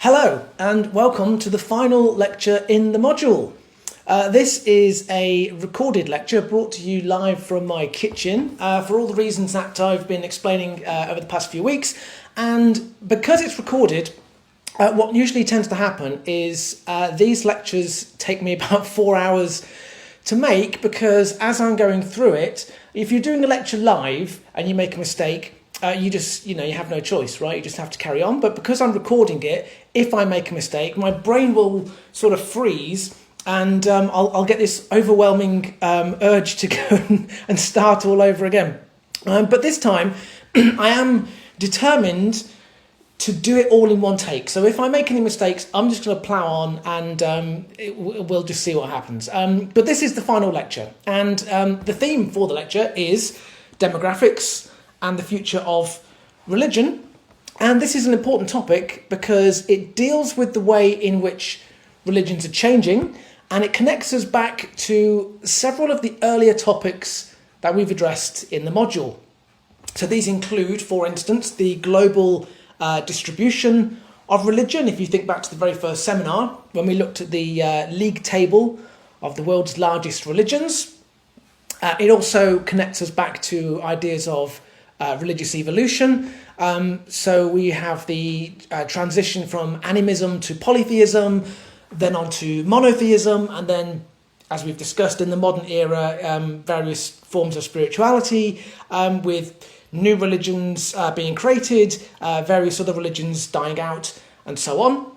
Hello and welcome to the final lecture in the module. This is a recorded lecture brought to you live from my kitchen for all the reasons that I've been explaining over the past few weeks. And because it's recorded, what usually tends to happen is these lectures take me about 4 hours to make, because as I'm going through it, if you're doing a lecture live and you make a mistake, you have no choice, right? You just have to carry on. But because I'm recording it, if I make a mistake, my brain will sort of freeze, and I'll get this overwhelming urge to go and start all over again. But this time, I am determined to do it all in one take. So if I make any mistakes, I'm just going to plough on, and we'll just see what happens. But this is the final lecture, and the theme for the lecture is demographics and the future of religion. And this is an important topic because it deals with the way in which religions are changing, and it connects us back to several of the earlier topics that we've addressed in the module. So these include, for instance, the global distribution of religion. If you think back to the very first seminar, when we looked at the league table of the world's largest religions, it also connects us back to ideas of religious evolution. So we have the transition from animism to polytheism, then on to monotheism, and then, as we've discussed in the modern era, various forms of spirituality, with new religions being created, various other religions dying out, and so on.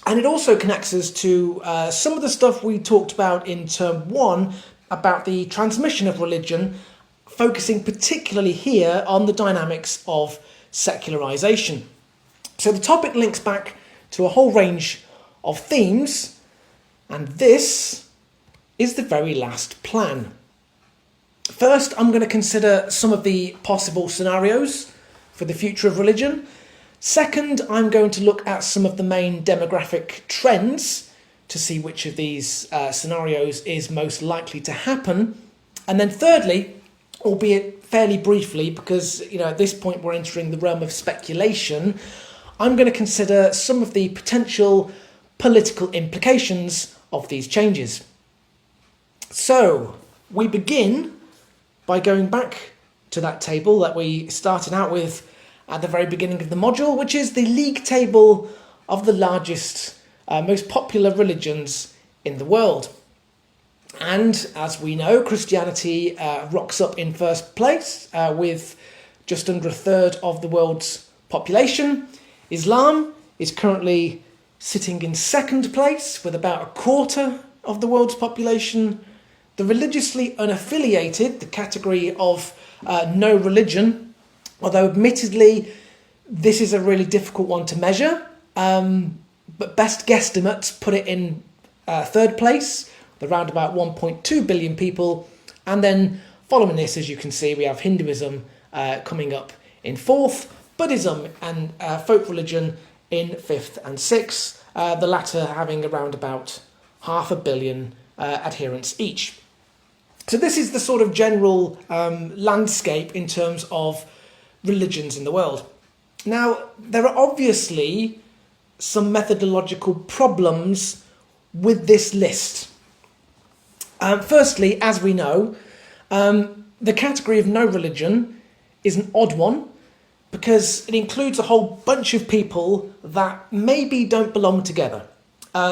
And it also connects us to some of the stuff we talked about in term 1 about the transmission of religion, focusing particularly here on the dynamics of secularization. So the topic links back to a whole range of themes, and this is the very last plan. First, I'm going to consider some of the possible scenarios for the future of religion. Second, I'm going to look at some of the main demographic trends to see which of these scenarios is most likely to happen. And then thirdly, albeit fairly briefly, because at this point we're entering the realm of speculation, I'm going to consider some of the potential political implications of these changes. So we begin by going back to that table that we started out with at the very beginning of the module, which is the league table of the largest, most popular religions in the world. And as we know, Christianity rocks up in first place with just under a third of the world's population. Islam is currently sitting in second place with about a quarter of the world's population. The religiously unaffiliated, the category of no religion, although admittedly this is a really difficult one to measure, but best guesstimates put it in third place, around about 1.2 billion people. And then following this, as you can see, we have Hinduism coming up in fourth, Buddhism and folk religion in fifth and sixth, the latter having around about 500 million adherents each. So this is the sort of general landscape in terms of religions in the world. Now, there are obviously some methodological problems with this list. Firstly, as we know, the category of no religion is an odd one because it includes a whole bunch of people that maybe don't belong together.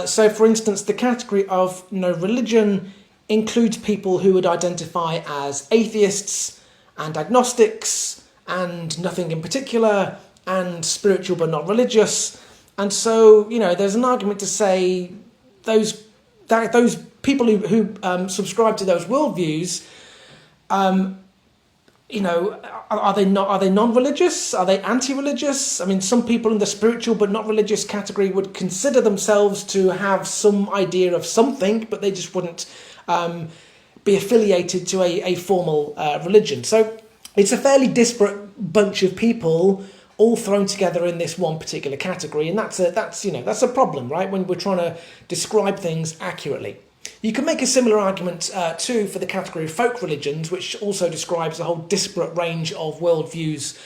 So, for instance, the category of no religion includes people who would identify as atheists and agnostics and nothing in particular and spiritual but not religious. And so, there's an argument to say those people who subscribe to those worldviews, are they non-religious? Are they anti-religious? I mean, some people in the spiritual but not religious category would consider themselves to have some idea of something, but they just wouldn't be affiliated to a formal religion. So it's a fairly disparate bunch of people all thrown together in this one particular category, and that's a problem, right? When we're trying to describe things accurately. You can make a similar argument too for the category of folk religions, which also describes a whole disparate range of worldviews,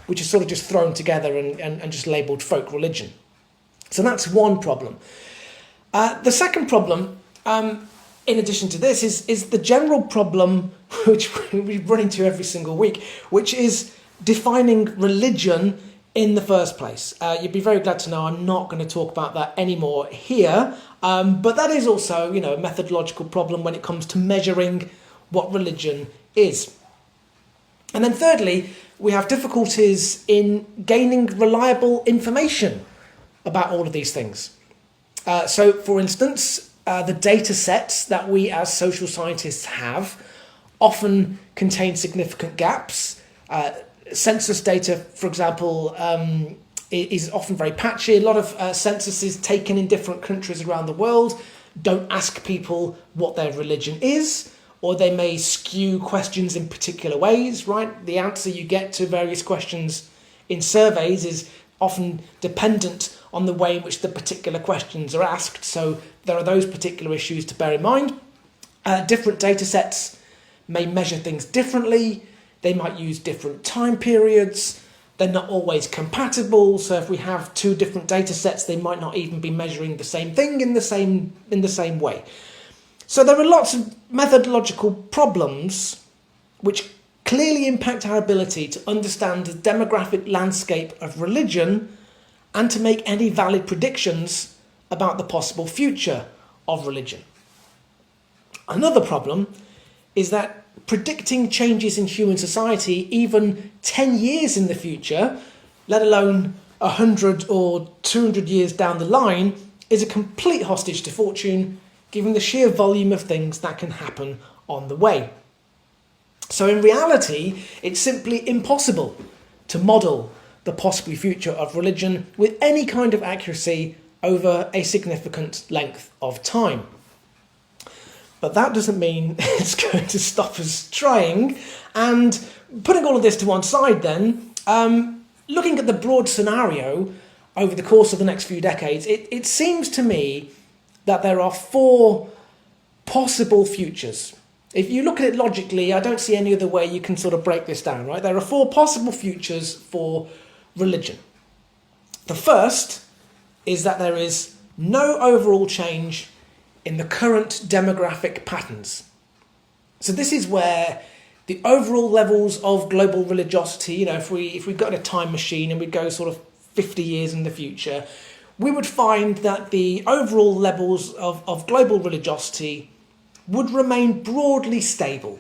which is sort of just thrown together and just labelled folk religion. So that's one problem. The second problem, in addition to this, is the general problem which we run into every single week, which is defining religion in the first place. You'd be very glad to know I'm not going to talk about that anymore here, but that is also, a methodological problem when it comes to measuring what religion is. And then thirdly, we have difficulties in gaining reliable information about all of these things. So, for instance, the data sets that we as social scientists have often contain significant gaps. Census data, for example, is often very patchy. A lot of censuses taken in different countries around the world don't ask people what their religion is, or they may skew questions in particular ways, right? The answer you get to various questions in surveys is often dependent on the way in which the particular questions are asked. So there are those particular issues to bear in mind. Different data sets may measure things differently. They might use different time periods. They're not always compatible. So if we have two different data sets, they might not even be measuring the same thing in the same way. So there are lots of methodological problems which clearly impact our ability to understand the demographic landscape of religion and to make any valid predictions about the possible future of religion. Another problem is that predicting changes in human society even 10 years in the future, let alone 100 or 200 years down the line, is a complete hostage to fortune, given the sheer volume of things that can happen on the way. So in reality, it's simply impossible to model the possible future of religion with any kind of accuracy over a significant length of time. But that doesn't mean it's going to stop us trying. And putting all of this to one side then, looking at the broad scenario over the course of the next few decades, it seems to me that there are four possible futures. If you look at it logically, I don't see any other way you can sort of break this down, right? There are four possible futures for religion. The first is that there is no overall change in the current demographic patterns. So this is where the overall levels of global religiosity, if we got a time machine and we go sort of 50 years in the future, we would find that the overall levels of global religiosity would remain broadly stable.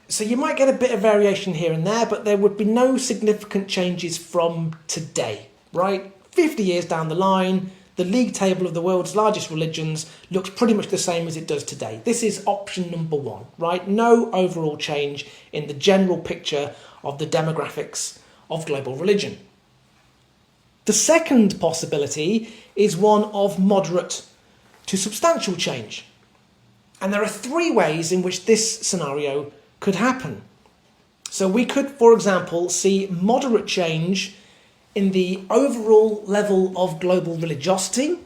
So you might get a bit of variation here and there, but there would be no significant changes from today, right? 50 years down the line, the league table of the world's largest religions looks pretty much the same as it does today. This is option number one, right? No overall change in the general picture of the demographics of global religion. The second possibility is one of moderate to substantial change. And there are three ways in which this scenario could happen. So we could, for example, see moderate change in the overall level of global religiosity.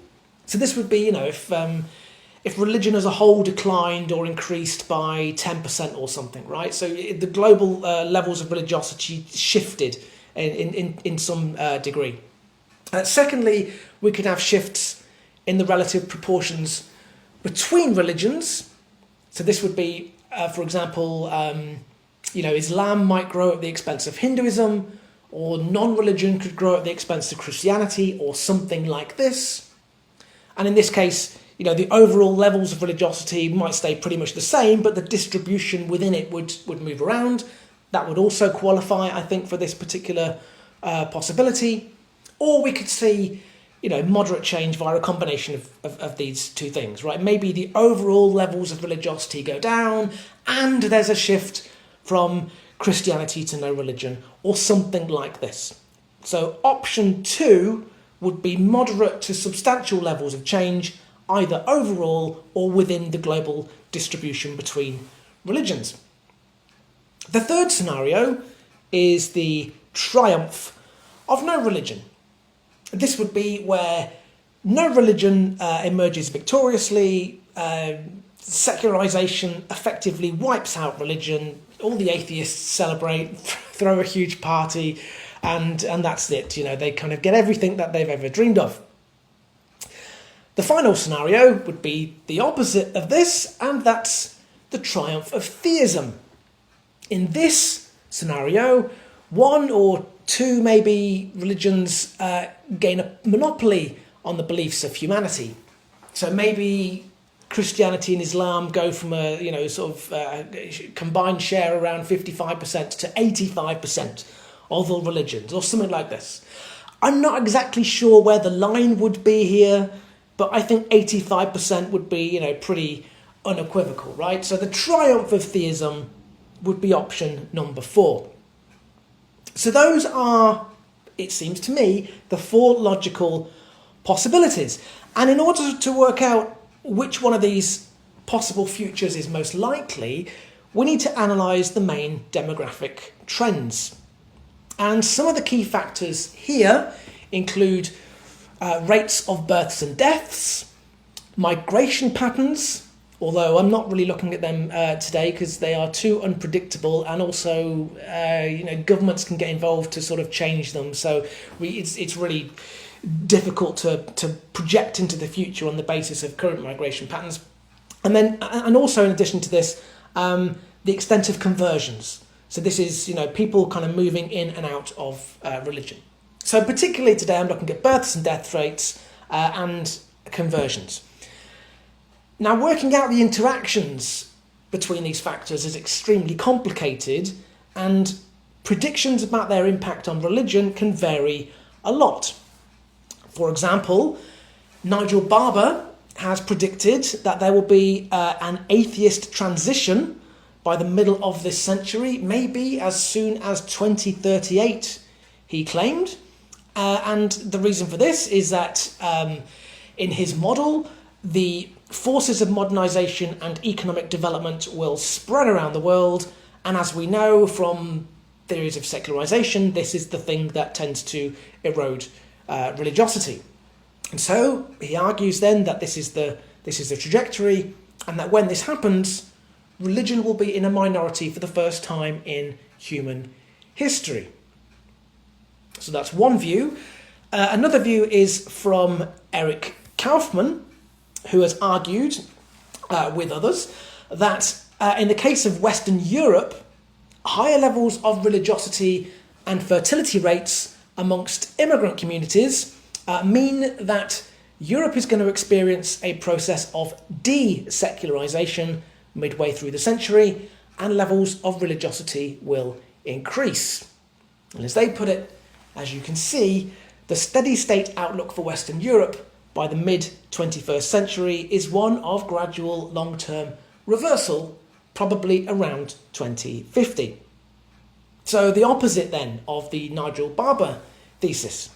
So this would be, if religion as a whole declined or increased by 10% or something, right? So the global levels of religiosity shifted in some degree. Secondly, we could have shifts in the relative proportions between religions. So this would be, for example, Islam might grow at the expense of Hinduism, or non-religion could grow at the expense of Christianity, or something like this. And in this case, the overall levels of religiosity might stay pretty much the same, but the distribution within it would move around. That would also qualify, I think, for this particular possibility. Or we could see, moderate change via a combination of these two things, right? Maybe the overall levels of religiosity go down and there's a shift from Christianity to no religion, or something like this. So option 2 would be moderate to substantial levels of change, either overall or within the global distribution between religions. The third scenario is the triumph of no religion. This would be where no religion emerges victoriously, secularization effectively wipes out religion, all the atheists celebrate, throw a huge party, and that's it. They kind of get everything that they've ever dreamed of. The final scenario would be the opposite of this, and that's the triumph of theism. In this scenario, one or two maybe religions gain a monopoly on the beliefs of humanity. So maybe Christianity and Islam go from a combined share around 55% to 85% of all religions, or something like this. I'm not exactly sure where the line would be here, but I think 85% would be, pretty unequivocal, right? So the triumph of theism would be option number 4. So those are, it seems to me, the 4 logical possibilities. And in order to work out which one of these possible futures is most likely, we need to analyse the main demographic trends. And some of the key factors here include rates of births and deaths, migration patterns, although I'm not really looking at them today because they are too unpredictable, and also governments can get involved to sort of change them. So it's really difficult to project into the future on the basis of current migration patterns. And also in addition to this, the extent of conversions. So this is, people kind of moving in and out of religion. So particularly today I'm looking at births and death rates and conversions. Now, working out the interactions between these factors is extremely complicated, and predictions about their impact on religion can vary a lot. For example, Nigel Barber has predicted that there will be an atheist transition by the middle of this century, maybe as soon as 2038, he claimed. And the reason for this is that in his model, the forces of modernisation and economic development will spread around the world, and as we know from theories of secularisation, this is the thing that tends to erode religiosity. And so he argues then that this is the trajectory, and that when this happens, religion will be in a minority for the first time in human history. So that's one view. Another view is from Eric Kaufmann, who has argued with others that in the case of Western Europe, higher levels of religiosity and fertility rates amongst immigrant communities mean that Europe is going to experience a process of de-secularisation midway through the century, and levels of religiosity will increase. And as they put it, as you can see, the steady state outlook for Western Europe by the mid-21st century is one of gradual long-term reversal, probably around 2050. So the opposite then of the Nigel Barber thesis.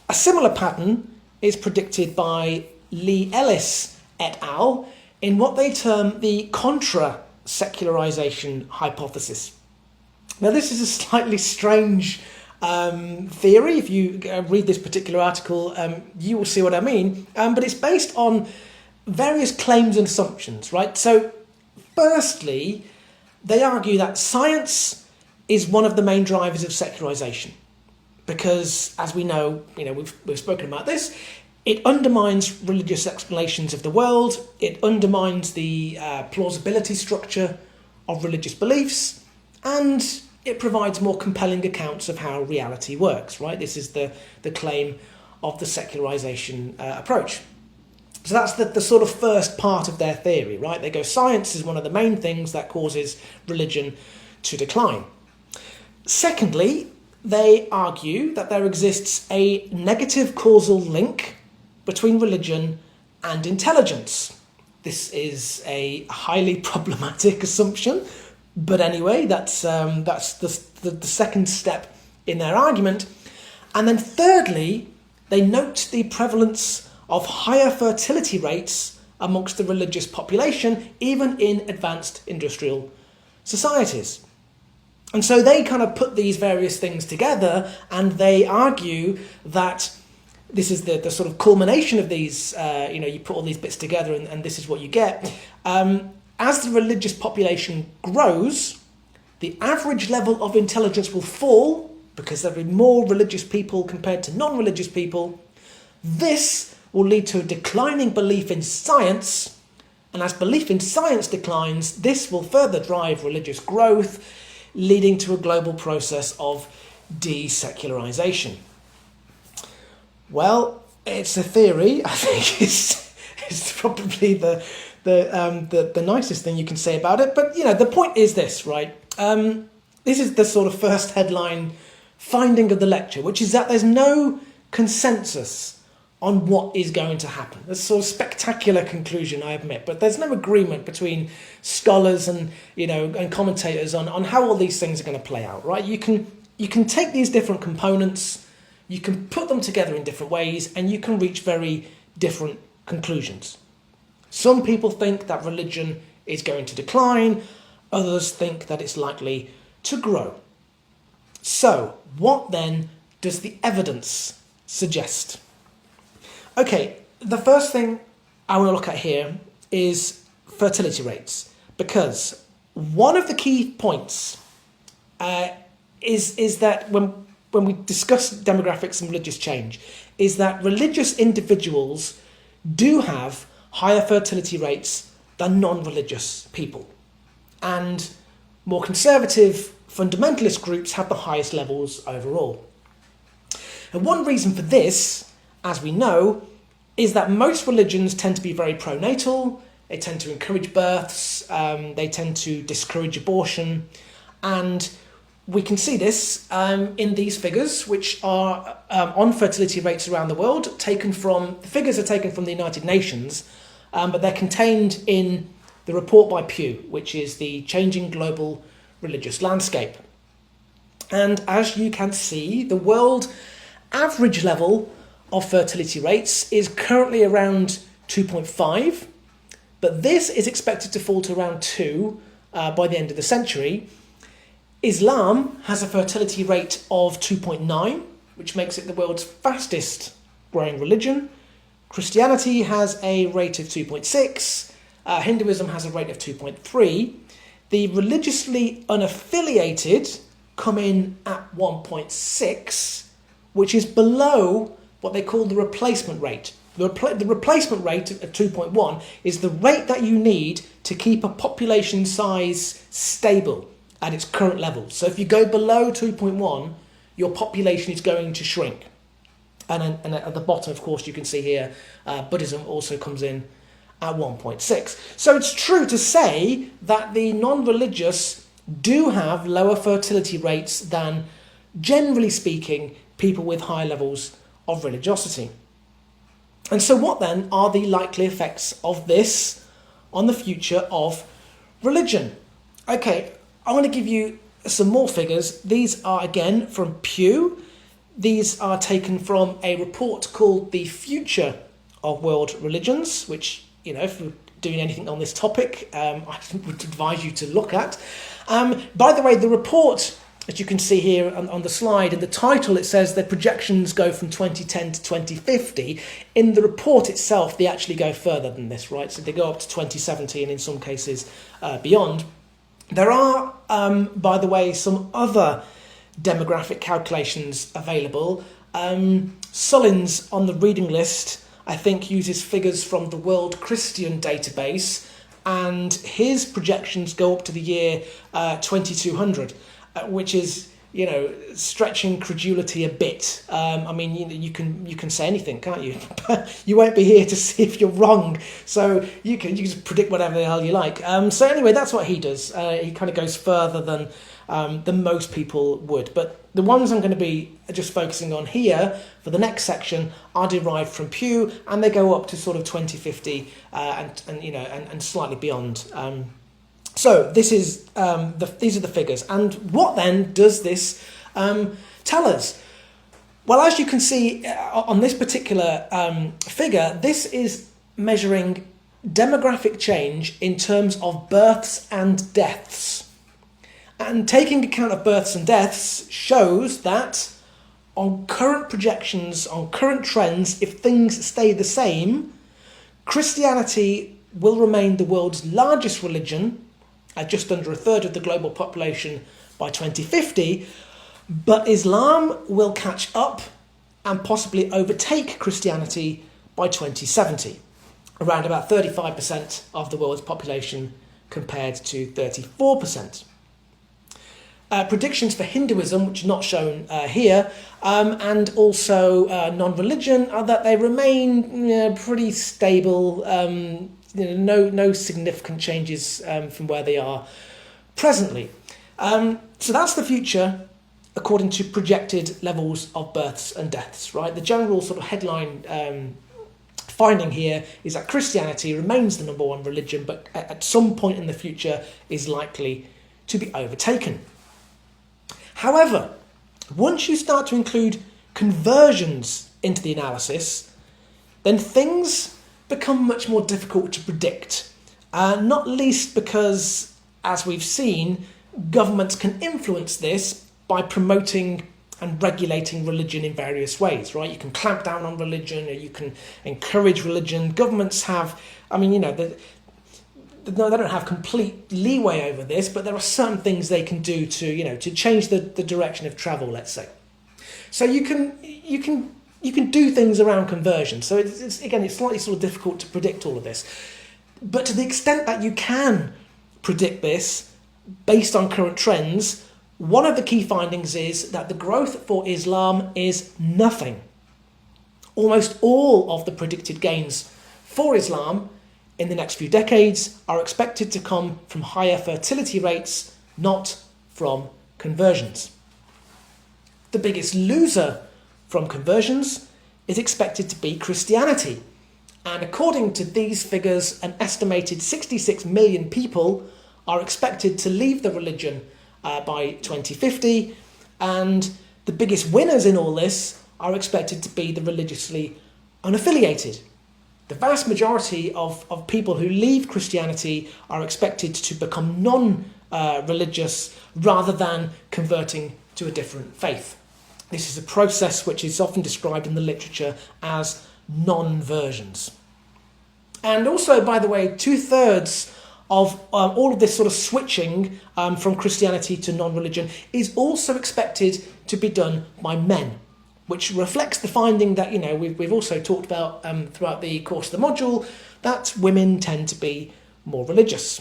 A similar pattern is predicted by Lee Ellis et al. In what they term the contra-secularisation hypothesis. Now this is a slightly strange theory. If you read this particular article, you will see what I mean. But it's based on various claims and assumptions, right? So firstly, they argue that science is one of the main drivers of secularisation. Because, as we know, we've spoken about this, it undermines religious explanations of the world, it undermines the plausibility structure of religious beliefs, and it provides more compelling accounts of how reality works, right? This is the claim of the secularisation approach. So that's the sort of first part of their theory, right? They go, science is one of the main things that causes religion to decline. Secondly, they argue that there exists a negative causal link between religion and intelligence. This is a highly problematic assumption, but anyway, that's the second step in their argument. And then thirdly, they note the prevalence of higher fertility rates amongst the religious population, even in advanced industrial societies. And so they kind of put these various things together, and they argue that this is the sort of culmination of these, you put all these bits together and this is what you get. As the religious population grows, the average level of intelligence will fall because there will be more religious people compared to non-religious people. This will lead to a declining belief in science, and as belief in science declines, this will further drive religious growth, leading to a global process of desecularization. Well, it's a theory. I think it's probably the nicest thing you can say about it. But the point is this, right? This is the sort of first headline finding of the lecture, which is that there's no consensus on what is going to happen. That's a sort of spectacular conclusion, I admit, but there's no agreement between scholars and and commentators on how all these things are going to play out, right? You can take these different components, you can put them together in different ways, and you can reach very different conclusions. Some people think that religion is going to decline, others think that it's likely to grow. So, what then does the evidence suggest? Okay, the first thing I want to look at here is fertility rates, because one of the key points is that when we discuss demographics and religious change, is that religious individuals do have higher fertility rates than non-religious people. And more conservative fundamentalist groups have the highest levels overall. And one reason for this, as we know, is that most religions tend to be very pro-natal, they tend to encourage births, they tend to discourage abortion, and we can see this in these figures, which are on fertility rates around the world. The figures are taken from the United Nations, but they're contained in the report by Pew, which is the Changing Global Religious Landscape. And as you can see, the world average level of fertility rates is currently around 2.5, but this is expected to fall to around 2 by the end of the century. Islam has a fertility rate of 2.9, which makes it the world's fastest growing religion. Christianity has a rate of 2.6. Hinduism has a rate of 2.3. The religiously unaffiliated come in at 1.6, which is below what they call the replacement rate. The replacement rate of 2.1 is the rate that you need to keep a population size stable at its current level. So if you go below 2.1, your population is going to shrink. And at the bottom, of course, you can see here, Buddhism also comes in at 1.6. So it's true to say that the non-religious do have lower fertility rates than, generally speaking, people with high levels of religiosity. And so what then are the likely effects of this on the future of religion? Okay, I want to give you some more figures. These are again from Pew. These are taken from a report called The Future of World Religions, which, if you're doing anything on this topic, I would advise you to look at. By the way, the report, as you can see here on the slide, in the title it says the projections go from 2010 to 2050. In the report itself, they actually go further than this, right? So they go up to 2070 and in some cases beyond. There are, by the way, some other demographic calculations available. Sullins on the reading list, I think, uses figures from the World Christian Database, and his projections go up to the year 2200, which is, stretching credulity a bit. You can say anything, can't you? But you won't be here to see if you're wrong. So you can just predict whatever the hell you like. So anyway, that's what he does. He kind of goes further than most people would. But the ones I'm going to be just focusing on here for the next section are derived from Pew, and they go up to sort of 2050 and slightly beyond. So this is these are the figures. And what then does this tell us? Well, as you can see on this particular figure, this is measuring demographic change in terms of births and deaths. And taking account of births and deaths shows that on current projections, on current trends, if things stay the same, Christianity will remain the world's largest religion at just under a third of the global population by 2050, but Islam will catch up and possibly overtake Christianity by 2070, around about 35% of the world's population compared to 34%. Predictions for Hinduism, which are not shown here, and also non-religion, are that they remain pretty stable, no significant changes from where they are presently. So that's the future according to projected levels of births and deaths, right? The general sort of headline finding here is that Christianity remains the number one religion, but at some point in the future is likely to be overtaken. However, once you start to include conversions into the analysis, then things become much more difficult to predict, not least because, as we've seen, governments can influence this by promoting and regulating religion in various ways, right? You can clamp down on religion, or you can encourage religion. Governments have, they don't have complete leeway over this, but there are certain things they can do to change the direction of travel, let's say. So you can do things around conversion. So it's slightly sort of difficult to predict all of this. But to the extent that you can predict this based on current trends, one of the key findings is that the growth for Islam is nothing. Almost all of the predicted gains for Islam in the next few decades are expected to come from higher fertility rates, not from conversions. The biggest loser from conversions is expected to be Christianity. And according to these figures, an estimated 66 million people are expected to leave the religion by 2050, and the biggest winners in all this are expected to be the religiously unaffiliated. The vast majority of people who leave Christianity are expected to become non-religious rather than converting to a different faith. This is a process which is often described in the literature as non-versions. And also, by the way, 2/3 of all of this sort of switching from Christianity to non-religion is also expected to be done by men, which reflects the finding that, we've also talked about throughout the course of the module, that women tend to be more religious.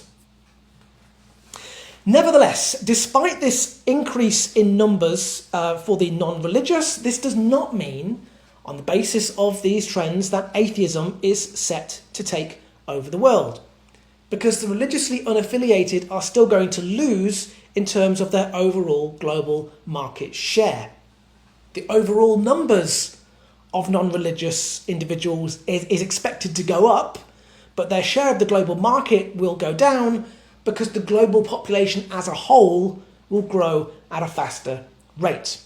Nevertheless, despite this increase in numbers for the non-religious, this does not mean, on the basis of these trends, that atheism is set to take over the world, because the religiously unaffiliated are still going to lose in terms of their overall global market share. The overall numbers of non-religious individuals is expected to go up, but their share of the global market will go down because the global population as a whole will grow at a faster rate.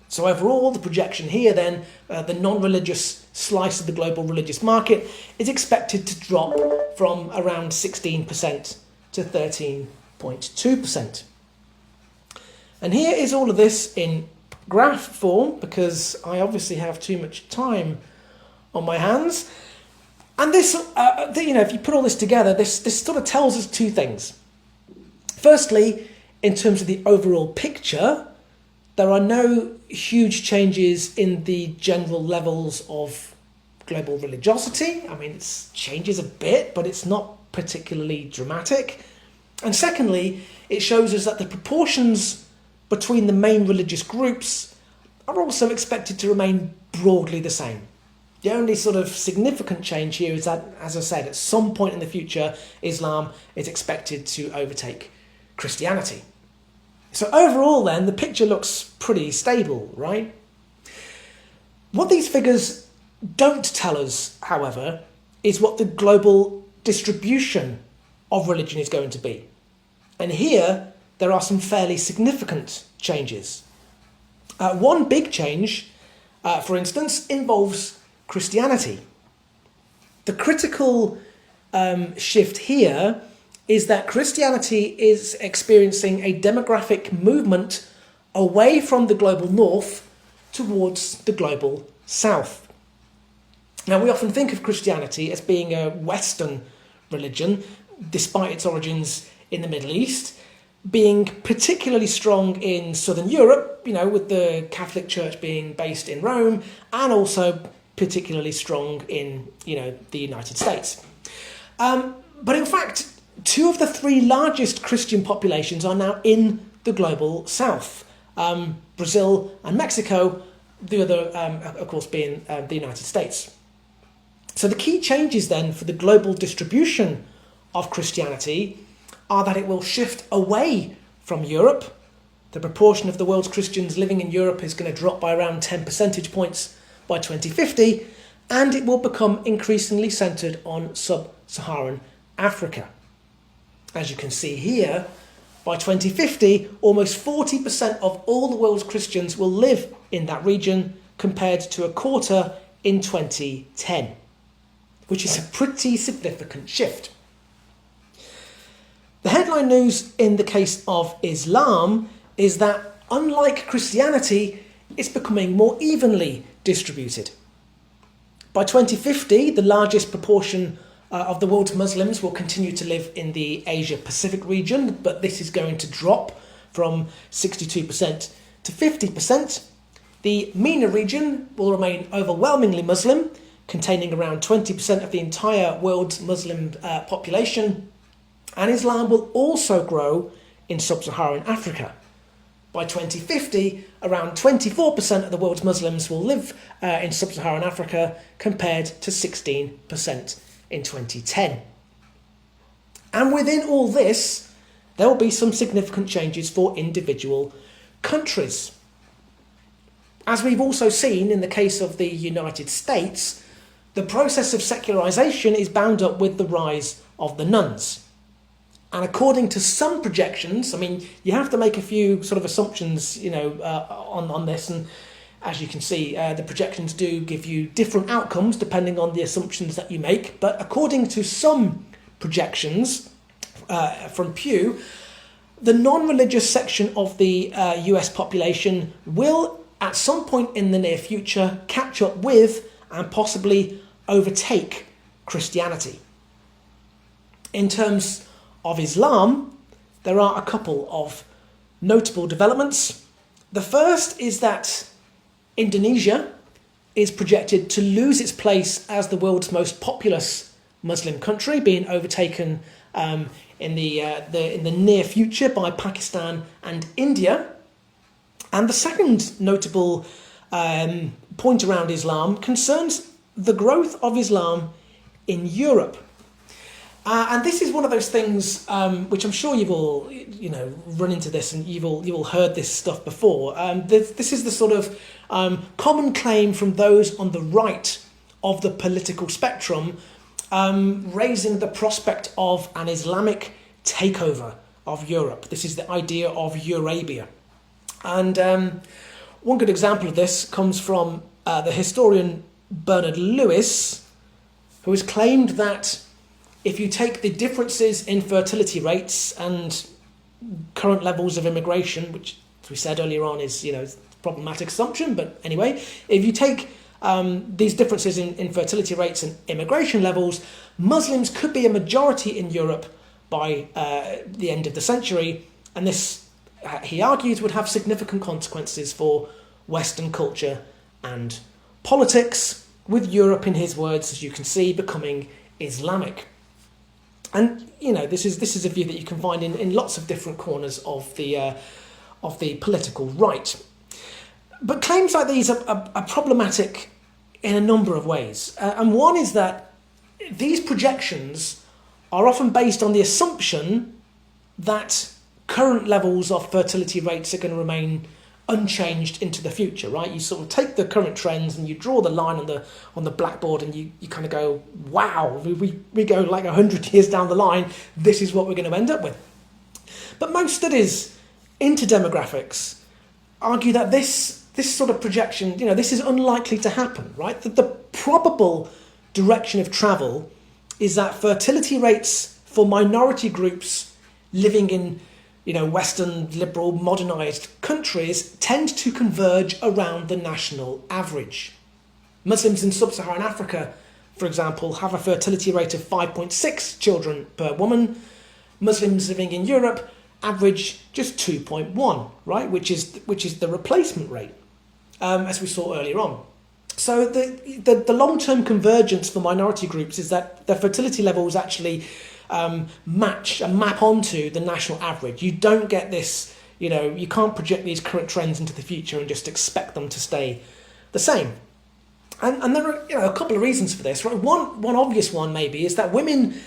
So overall, the projection here then, the non-religious slice of the global religious market is expected to drop from around 16% to 13.2%. And here is all of this in graph form, because I obviously have too much time on my hands. And this, if you put all this together, this sort of tells us two things. Firstly, in terms of the overall picture, there are no huge changes in the general levels of global religiosity. It changes a bit, but it's not particularly dramatic. And secondly, it shows us that the proportions between the main religious groups are also expected to remain broadly the same. The only sort of significant change here is that, as I said, at some point in the future, Islam is expected to overtake Christianity. So overall then, the picture looks pretty stable, right? What these figures don't tell us, however, is what the global distribution of religion is going to be. And here, there are some fairly significant changes. One big change, for instance, involves Christianity. The critical shift here is that Christianity is experiencing a demographic movement away from the global north towards the global south. Now, we often think of Christianity as being a Western religion, despite its origins in the Middle East, being particularly strong in Southern Europe, with the Catholic Church being based in Rome, and also particularly strong in, the United States. But in fact, 2 of the 3 largest Christian populations are now in the global south. Brazil and Mexico, the other, of course, being the United States. So the key changes then for the global distribution of Christianity are that it will shift away from Europe. The proportion of the world's Christians living in Europe is going to drop by around 10 percentage points by 2050, and it will become increasingly centred on sub-Saharan Africa. As you can see here, by 2050, almost 40% of all the world's Christians will live in that region, compared to a quarter in 2010, which is a pretty significant shift. The headline news in the case of Islam is that, unlike Christianity, it's becoming more evenly distributed. By 2050, the largest proportion of the world's Muslims will continue to live in the Asia-Pacific region, but this is going to drop from 62% to 50%. The MENA region will remain overwhelmingly Muslim, containing around 20% of the entire world's Muslim population, and Islam will also grow in sub-Saharan Africa. By 2050, around 24% of the world's Muslims will live in sub-Saharan Africa, compared to 16% in 2010. And within all this, there will be some significant changes for individual countries. As we've also seen in the case of the United States, the process of secularization is bound up with the rise of the nuns. And according to some projections, you have to make a few sort of assumptions, on this. And as you can see, the projections do give you different outcomes depending on the assumptions that you make. But according to some projections from Pew, the non-religious section of the US population will, at some point in the near future, catch up with and possibly overtake Christianity. In terms of Islam, there are a couple of notable developments. The first is that Indonesia is projected to lose its place as the world's most populous Muslim country, being overtaken in the near future by Pakistan and India. And the second notable point around Islam concerns the growth of Islam in Europe. And this is one of those things which I'm sure you've all, run into this, and you've all heard this stuff before. This is the sort of common claim from those on the right of the political spectrum, raising the prospect of an Islamic takeover of Europe. This is the idea of Eurabia. And one good example of this comes from the historian Bernard Lewis, who has claimed that if you take the differences in fertility rates and current levels of immigration, which, as we said earlier on, is a problematic assumption, but anyway, if you take these differences in fertility rates and immigration levels, Muslims could be a majority in Europe by the end of the century, and this, he argues, would have significant consequences for Western culture and politics, with Europe, in his words, as you can see, becoming Islamic. And this is a view that you can find in lots of different corners of the political right. But claims like these are problematic in a number of ways. And one is that these projections are often based on the assumption that current levels of fertility rates are going to remain unchanged into the future, right? You sort of take the current trends and you draw the line on the blackboard, and you kind of go, wow, we go like 100 years down the line, this is what we're going to end up with. But most studies into demographics argue that this sort of projection, this is unlikely to happen, right? That the probable direction of travel is that fertility rates for minority groups living in Western, liberal, modernised countries tend to converge around the national average. Muslims in sub-Saharan Africa, for example, have a fertility rate of 5.6 children per woman. Muslims living in Europe average just 2.1, right, which is the replacement rate, as we saw earlier on. So the long-term convergence for minority groups is that their fertility levels actually match and map onto the national average. You don't get this, you can't project these current trends into the future and just expect them to stay the same. And there are a couple of reasons for this. Right? One obvious one maybe is that women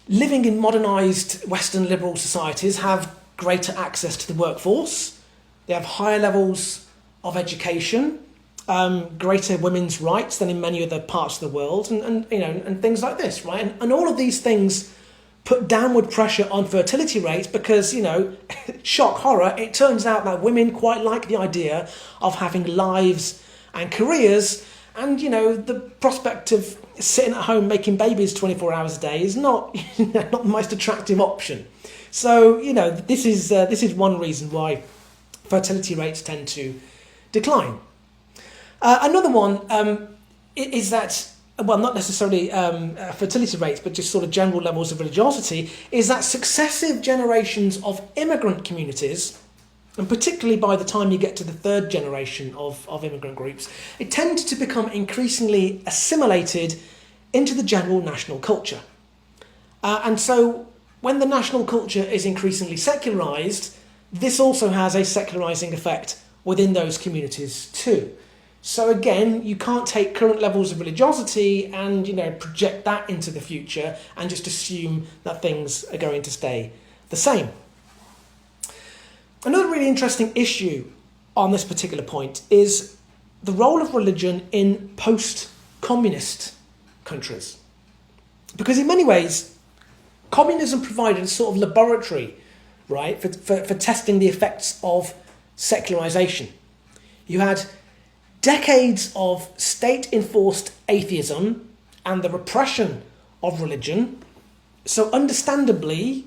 living in modernised Western liberal societies have greater access to the workforce. They have higher levels of education, greater women's rights than in many other parts of the world, and things like this, right? And all of these things put downward pressure on fertility rates because, shock horror, it turns out that women quite like the idea of having lives and careers, and the prospect of sitting at home making babies 24 hours a day is not not the most attractive option. So this is one reason why fertility rates tend to decline. Another one is that, well, not necessarily fertility rates, but just sort of general levels of religiosity, is that successive generations of immigrant communities, and particularly by the time you get to the third generation of immigrant groups, it tends to become increasingly assimilated into the general national culture. And so when the national culture is increasingly secularised, this also has a secularising effect within those communities too. So again, you can't take current levels of religiosity and project that into the future and just assume that things are going to stay the same. Another really interesting issue on this particular point is the role of religion in post-communist countries. Because in many ways, communism provided a sort of laboratory, right, for testing the effects of secularisation. You had decades of state-enforced atheism and the repression of religion, so understandably,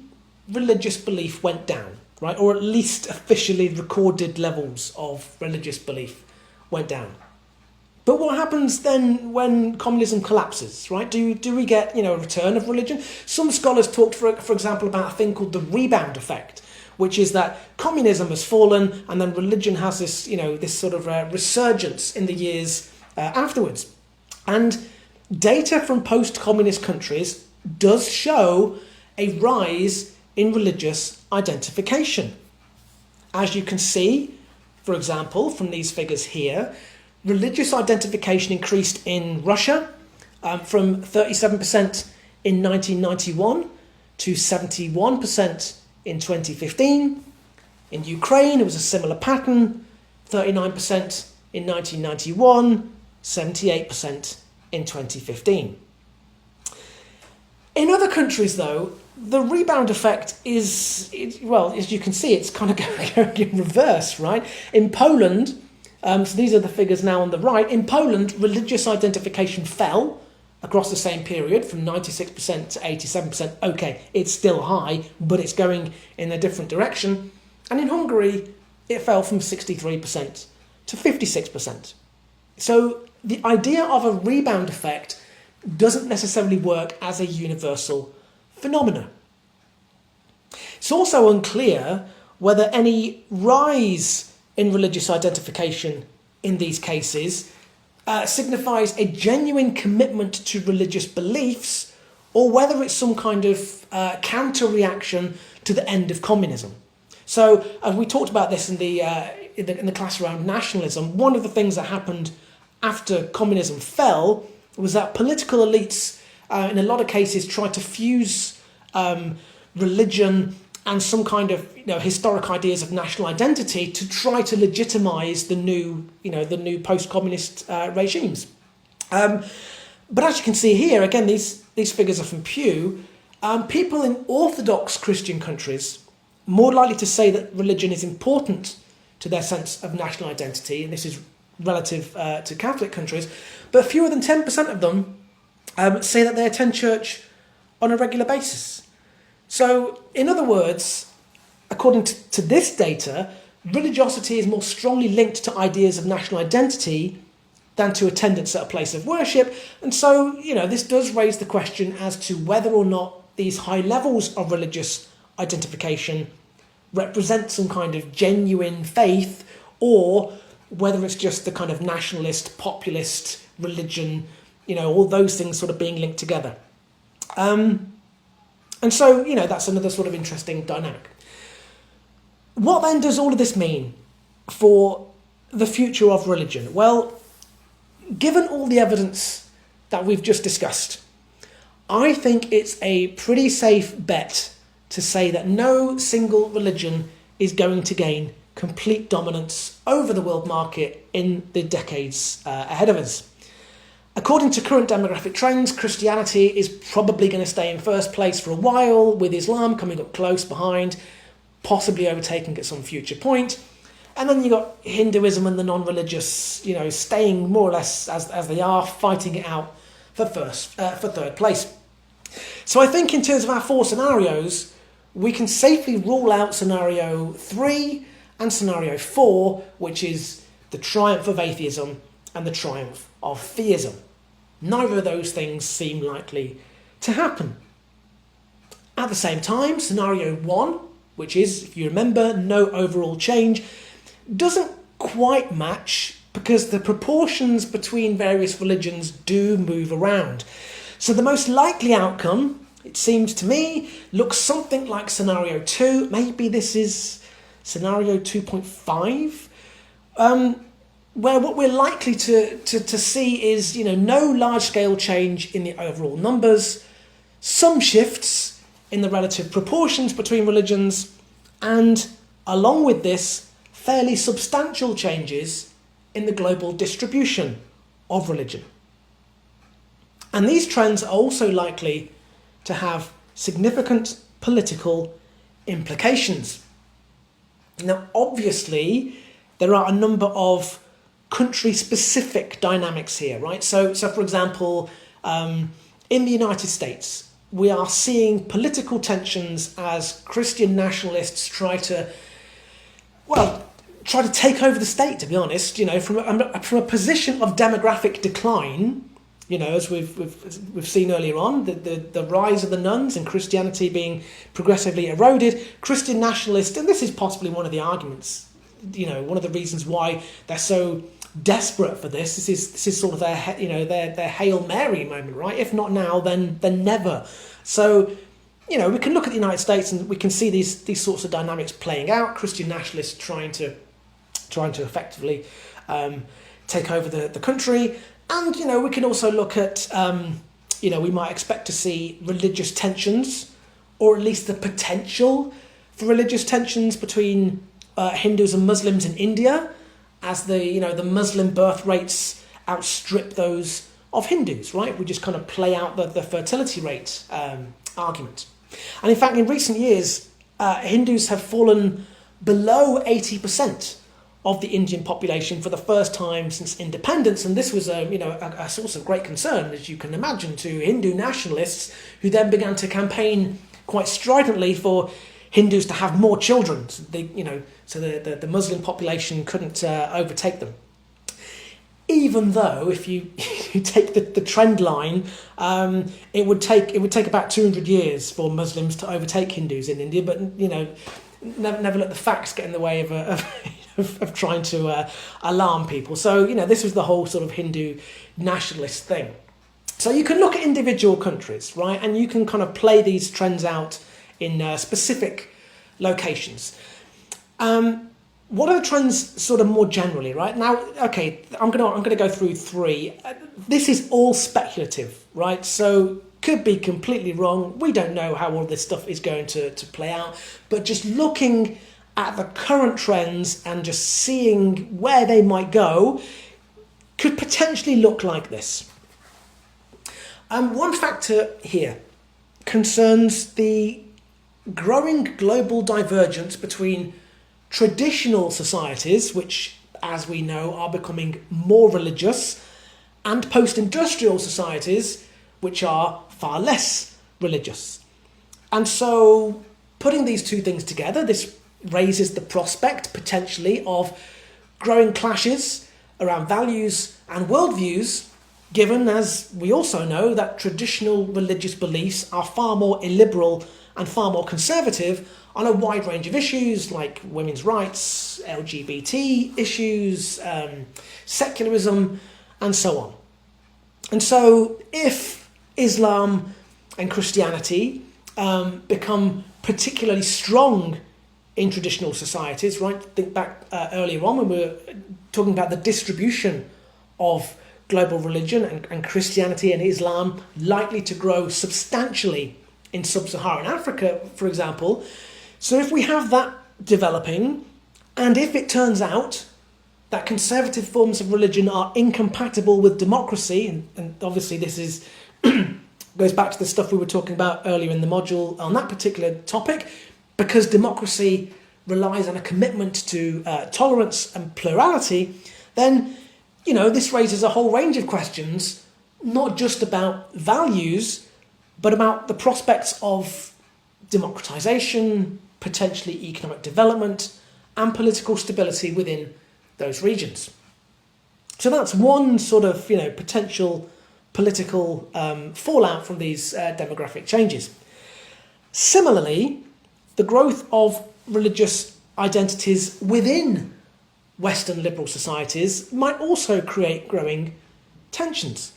religious belief went down, right? Or at least officially recorded levels of religious belief went down. But what happens then when communism collapses, right? Do we get, a return of religion? Some scholars talked, for example, about a thing called the rebound effect, which is that communism has fallen and then religion has this, this sort of resurgence in the years afterwards. And data from post-communist countries does show a rise in religious identification. As you can see, for example, from these figures here, religious identification increased in Russia from 37% in 1991 to 71% in 2015. In Ukraine, it was a similar pattern, 39% in 1991, 78% in 2015. In other countries, though, the rebound effect is, as you can see, it's kind of going in reverse, right? In Poland, so these are the figures now on the right, in Poland, religious identification fell across the same period from 96% to 87%. Okay, it's still high, but it's going in a different direction. And in Hungary, it fell from 63% to 56%. So the idea of a rebound effect doesn't necessarily work as a universal phenomenon. It's also unclear whether any rise in religious identification in these cases signifies a genuine commitment to religious beliefs or whether it's some kind of counter-reaction to the end of communism. So we talked about this in the class around nationalism. One of the things that happened after communism fell was that political elites, in a lot of cases, tried to fuse religion and some kind of historic ideas of national identity to try to legitimise the new post-communist regimes. But as you can see here, again, these figures are from Pew. People in Orthodox Christian countries more likely to say that religion is important to their sense of national identity, and this is relative to Catholic countries, but fewer than 10% of them say that they attend church on a regular basis. So, in other words, according to this data, religiosity is more strongly linked to ideas of national identity than to attendance at a place of worship. And so, this does raise the question as to whether or not these high levels of religious identification represent some kind of genuine faith or whether it's just the kind of nationalist, populist religion, all those things sort of being linked together. And so, that's another sort of interesting dynamic. What then does all of this mean for the future of religion? Well, given all the evidence that we've just discussed, I think it's a pretty safe bet to say that no single religion is going to gain complete dominance over the world market in the decades ahead of us. According to current demographic trends, Christianity is probably going to stay in first place for a while, with Islam coming up close behind, possibly overtaking at some future point. And then you've got Hinduism and the non-religious, staying more or less as they are, fighting it out for third place. So I think in terms of our four scenarios, we can safely rule out scenario 3 and scenario 4, which is the triumph of atheism and the triumph of theism. Neither of those things seem likely to happen. At the same time, scenario 1, which is, if you remember, no overall change, doesn't quite match because the proportions between various religions do move around. So the most likely outcome, it seems to me, looks something like scenario 2. Maybe this is scenario 2.5, where what we're likely to see is, no large-scale change in the overall numbers, some shifts in the relative proportions between religions, and along with this, fairly substantial changes in the global distribution of religion. And these trends are also likely to have significant political implications. Now, obviously, there are a number of country-specific dynamics here, right? So for example, in the United States, we are seeing political tensions as Christian nationalists try to take over the state, to be honest, from a position of demographic decline. As we've seen earlier on, the rise of the nuns and Christianity being progressively eroded, Christian nationalists, and this is possibly one of the arguments, one of the reasons why they're so desperate for this. This is sort of their Hail Mary moment, right? If not now, then never. So, we can look at the United States and we can see these sorts of dynamics playing out. Christian nationalists trying to effectively take over the country. And, we can also look at, we might expect to see religious tensions, or at least the potential for religious tensions between Hindus and Muslims in India, as the Muslim birth rates outstrip those of Hindus, right? We just kind of play out the fertility rate argument. And in fact, in recent years, Hindus have fallen below 80% of the Indian population for the first time since independence, and this was a source of great concern, as you can imagine, to Hindu nationalists, who then began to campaign quite stridently for Hindus to have more children, so the Muslim population couldn't overtake them. Even though, if you take the trend line, it would take about 200 years for Muslims to overtake Hindus in India, but never let the facts get in the way of trying to alarm people. So, this was the whole sort of Hindu nationalist thing. So you can look at individual countries, right? And you can kind of play these trends out in specific locations. What are the trends sort of more generally, right? Now, okay, I'm gonna go through 3. This is all speculative, right? So could be completely wrong. We don't know how all this stuff is going to play out. But just looking at the current trends and just seeing where they might go could potentially look like this. One factor here concerns the growing global divergence between traditional societies, which, as we know, are becoming more religious, and post-industrial societies, which are far less religious. And so, putting these two things together, this raises the prospect, potentially, of growing clashes around values and worldviews, given, as we also know, that traditional religious beliefs are far more illiberal and far more conservative, on a wide range of issues like women's rights, LGBT issues, secularism, and so on. And so if Islam and Christianity become particularly strong in traditional societies, right? Think back earlier on when we were talking about the distribution of global religion and Christianity and Islam likely to grow substantially in sub-Saharan Africa, for example. So if we have that developing, and if it turns out that conservative forms of religion are incompatible with democracy, and obviously this is goes back to the stuff we were talking about earlier in the module on that particular topic, because democracy relies on a commitment to tolerance and plurality, then, you know, this raises a whole range of questions, not just about values, but about the prospects of democratization, potentially economic development, and political stability within those regions. So that's one sort of, you know, potential political fallout from these demographic changes. Similarly, the growth of religious identities within Western liberal societies might also create growing tensions.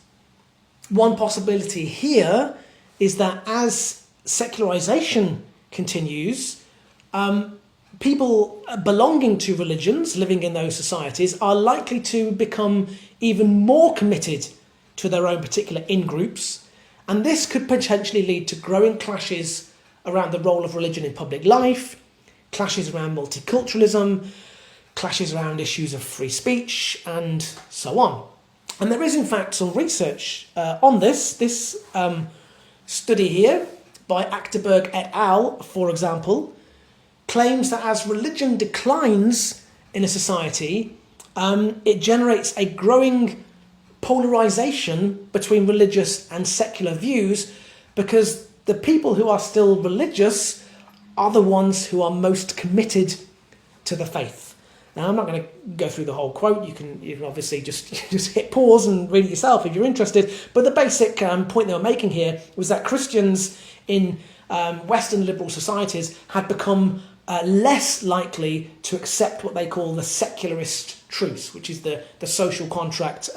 One possibility here is that as secularization continues, people belonging to religions living in those societies are likely to become even more committed to their own particular in-groups, and this could potentially lead to growing clashes around the role of religion in public life, clashes around multiculturalism, clashes around issues of free speech, and so on. And there is in fact some research on this. This study here by Achterberg et al., for example, claims that as religion declines in a society, it generates a growing polarization between religious and secular views, because the people who are still religious are the ones who are most committed to the faith. Now, I'm not going to go through the whole quote. You can obviously just hit pause and read it yourself if you're interested. But the basic point they were making here was that Christians in Western liberal societies had become less likely to accept what they call the secularist truth, which is the social contract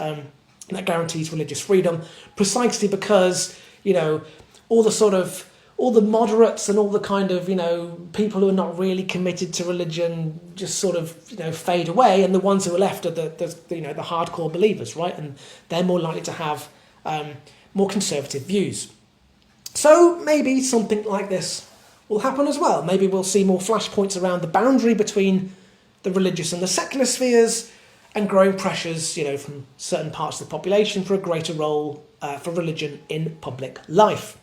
that guarantees religious freedom, precisely because, you know, all the moderates and all the kind of, you know, people who are not really committed to religion just sort of, you know, fade away, and the ones who are left are the you know, the hardcore believers, right? And they're more likely to have more conservative views. So maybe something like this will happen as well. Maybe we'll see more flashpoints around the boundary between the religious and the secular spheres, and growing pressures, you know, from certain parts of the population for a greater role for religion in public life.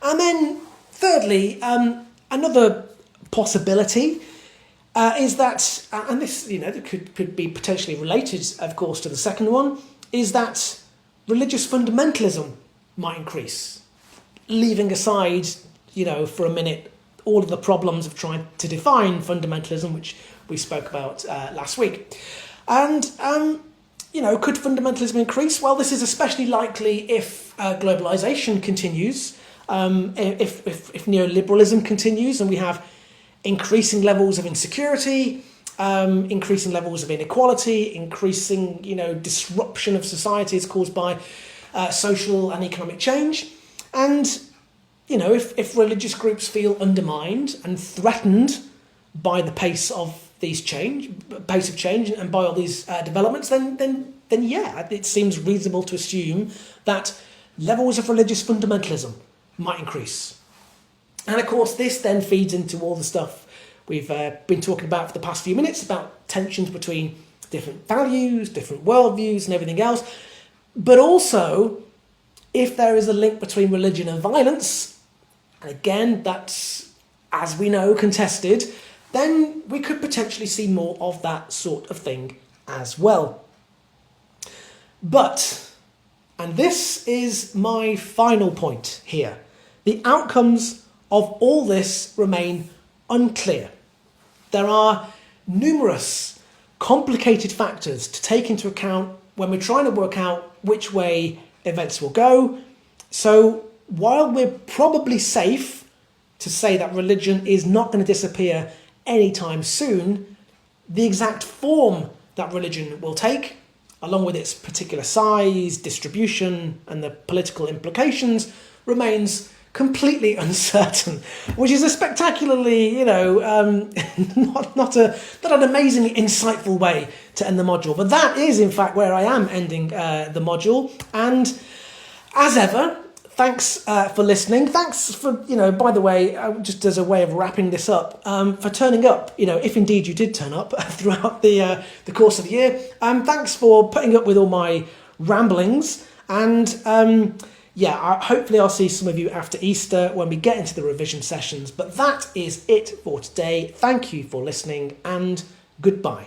And then, thirdly, another possibility is that, and this, you know, could be potentially related, of course, to the second one, is that religious fundamentalism might increase, leaving aside, you know, for a minute, all of the problems of trying to define fundamentalism, which we spoke about last week. And, you know, could fundamentalism increase? Well, this is especially likely if globalization continues, if neoliberalism continues, and we have increasing levels of insecurity, increasing levels of inequality, increasing, you know, disruption of societies caused by social and economic change. And, you know, if religious groups feel undermined and threatened by the pace of change, and by all these developments, then yeah, it seems reasonable to assume that levels of religious fundamentalism might increase. And of course, this then feeds into all the stuff we've been talking about for the past few minutes about tensions between different values, different worldviews, and everything else. But also, if there is a link between religion and violence, and again, that's, as we know, contested, then we could potentially see more of that sort of thing as well. But, and this is my final point here, the outcomes of all this remain unclear. There are numerous complicated factors to take into account when we're trying to work out which way events will go. So while we're probably safe to say that religion is not going to disappear anytime soon. The exact form that religion will take, along with its particular size, distribution, and the political implications, remains completely uncertain, which is a spectacularly, not an amazingly insightful way to end the module. But that is, in fact, where I am ending the module. And as ever, thanks for listening. Thanks for, by the way, just as a way of wrapping this up, for turning up, if indeed you did turn up throughout the course of the year. Thanks for putting up with all my ramblings. And hopefully I'll see some of you after Easter when we get into the revision sessions. But that is it for today. Thank you for listening and goodbye.